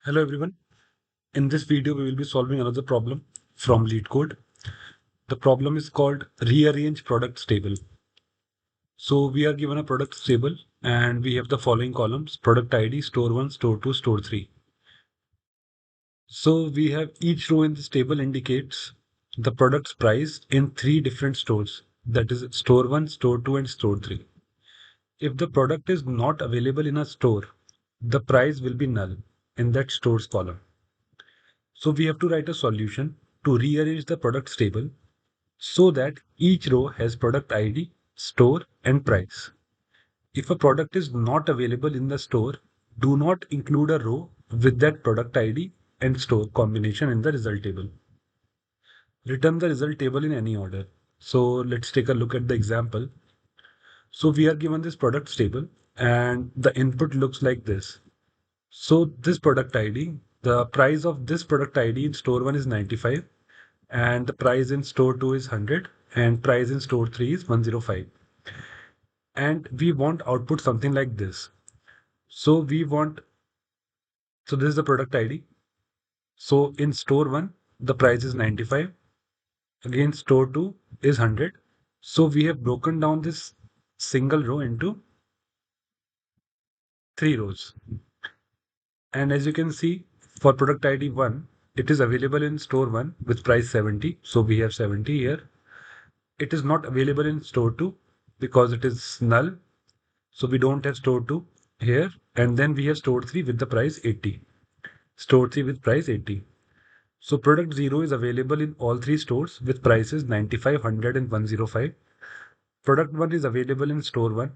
Hello everyone. In this video, we will be solving another problem from LeetCode. The problem is called Rearrange Products Table. So we are given a products table and we have the following columns: product ID, store 1, store 2, store 3. So we have each row in this table indicates the product's price in three different stores. That is store 1, store 2, and store 3. If the product is not available in a store, the price will be null in that stores column. So we have to write a solution to rearrange the products table so that each row has product ID, store, and price. If a product is not available in the store, do not include a row with that product ID and store combination in the result table. Return the result table in any order. So let's take a look at the example. So we are given this products table and the input looks like this. So this product ID, the price of this product ID in store 1 is 95 and the price in store 2 is 100 and price in store 3 is 105. And we want output something like this. So this is the product ID. So in store 1, the price is 95. Again, store 2 is 100. So we have broken down this single row into three rows. And as you can see, for product ID 1, it is available in store 1 with price 70. So we have 70 here. It is not available in store 2 because it is null. So we don't have store 2 here. And then we have store 3 with the price 80. Store 3 with price 80. So product 0 is available in all three stores with prices 95, 100 and 105. Product 1 is available in store 1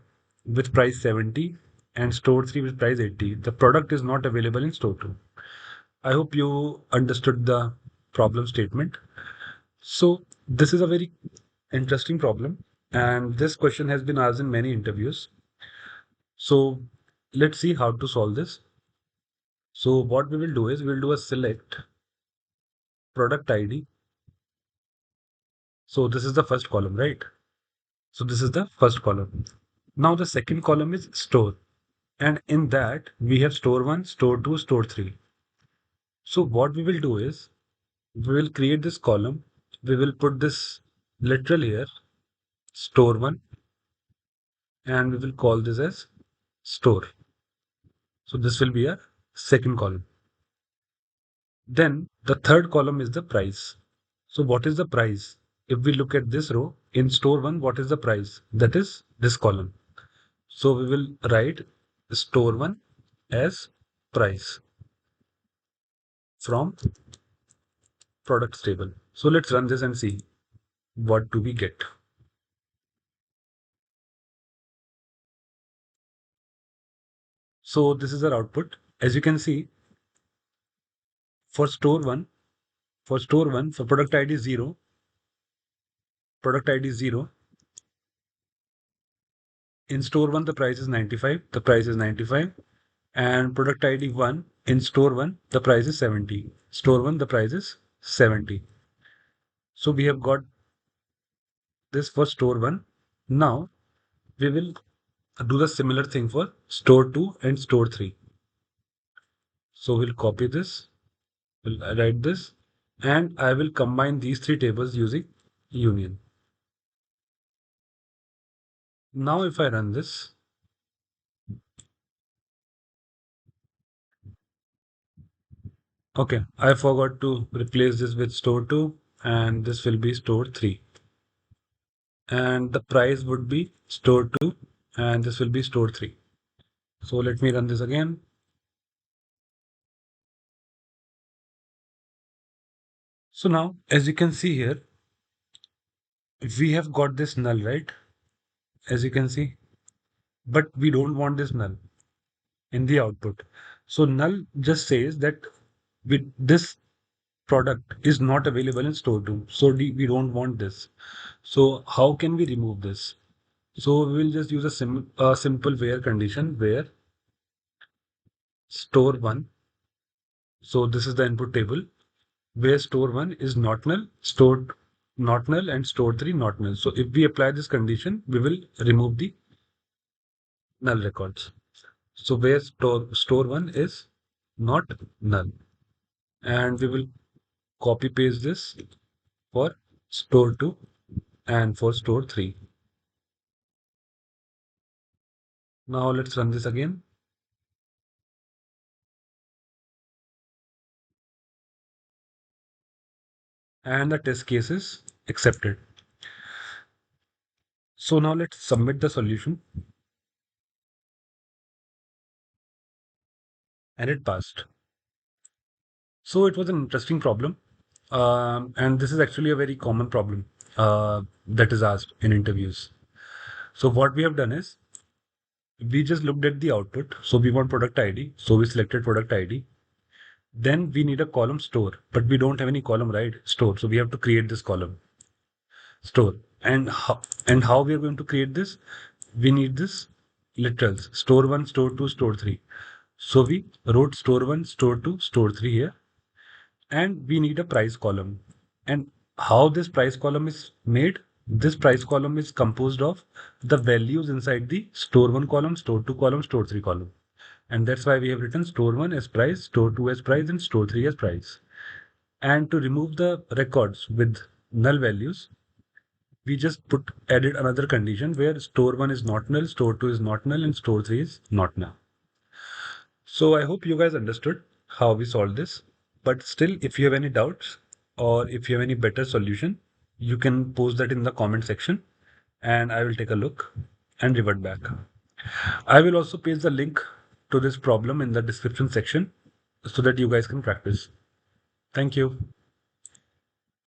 with price 70 and store 3 with price 80. The product is not available in store 2. I hope you understood the problem statement. So this is a very interesting problem and this question has been asked in many interviews. So let's see how to solve this. So what we will do is we'll do a select product ID. So this is the first column, right? So this is the first column. Now the second column is store. And in that we have store 1, store 2, store 3. So what we will do is we will create this column. We will put this literal here, store 1, and we will call this as store. So this will be a second column. Then the third column is the price. So what is the price? If we look at this row in store 1, what is the price? That is this column. So we will write store 1 as price from products table. So let's run this and see what do we get. So this is our output. As you can see, for store 1, for product ID 0, product ID 0, in store 1 the price is 95, the price is 95, and product ID 1 in store 1 the price is 70. Store 1 the price is 70. So we have got this for store 1. Now we will do the similar thing for store 2 and store 3. So we'll copy this, we'll write this, and I will combine these three tables using union. Now if I run this, okay, I forgot to replace this with store 2 and this will be store 3. And the price would be store 2 and this will be store 3. So let me run this again. So now, as you can see here, we have got this null, right? As you can see, but we don't want this null in the output. So null just says that this product is not available in store 2. So we don't want this. So how can we remove this? So we will just use a simple where condition where store 1. So this is the input table where store 1 is not null, store not null, and store 3 not null. So if we apply this condition, we will remove the null records. So where store 1 is not null. And we will copy paste this for store 2 and for store 3. Now let's run this again. And the test case is accepted. So now let's submit the solution, and it passed. So it was an interesting problem. And this is actually a very common problem that is asked in interviews. So what we have done is we just looked at the output. So we want product ID. So we selected product ID. Then we need a column store, but we don't have any column, right? Store. So we have to create this column store. And how we are going to create this? We need this literals store 1, store 2, store 3. So we wrote store 1, store 2, store 3 here, and we need a price column. And how this price column is made? This price column is composed of the values inside the store 1 column, store 2 column, store 3 column. And that's why we have written store 1 as price, store 2 as price, and store 3 as price. And to remove the records with null values, we just added another condition where store 1 is not null, store 2 is not null, and store 3 is not null. So I hope you guys understood how we solved this. But still, if you have any doubts or if you have any better solution, you can post that in the comment section and I will take a look and revert back. I will also paste the link to this problem in the description section so that you guys can practice. Thank you.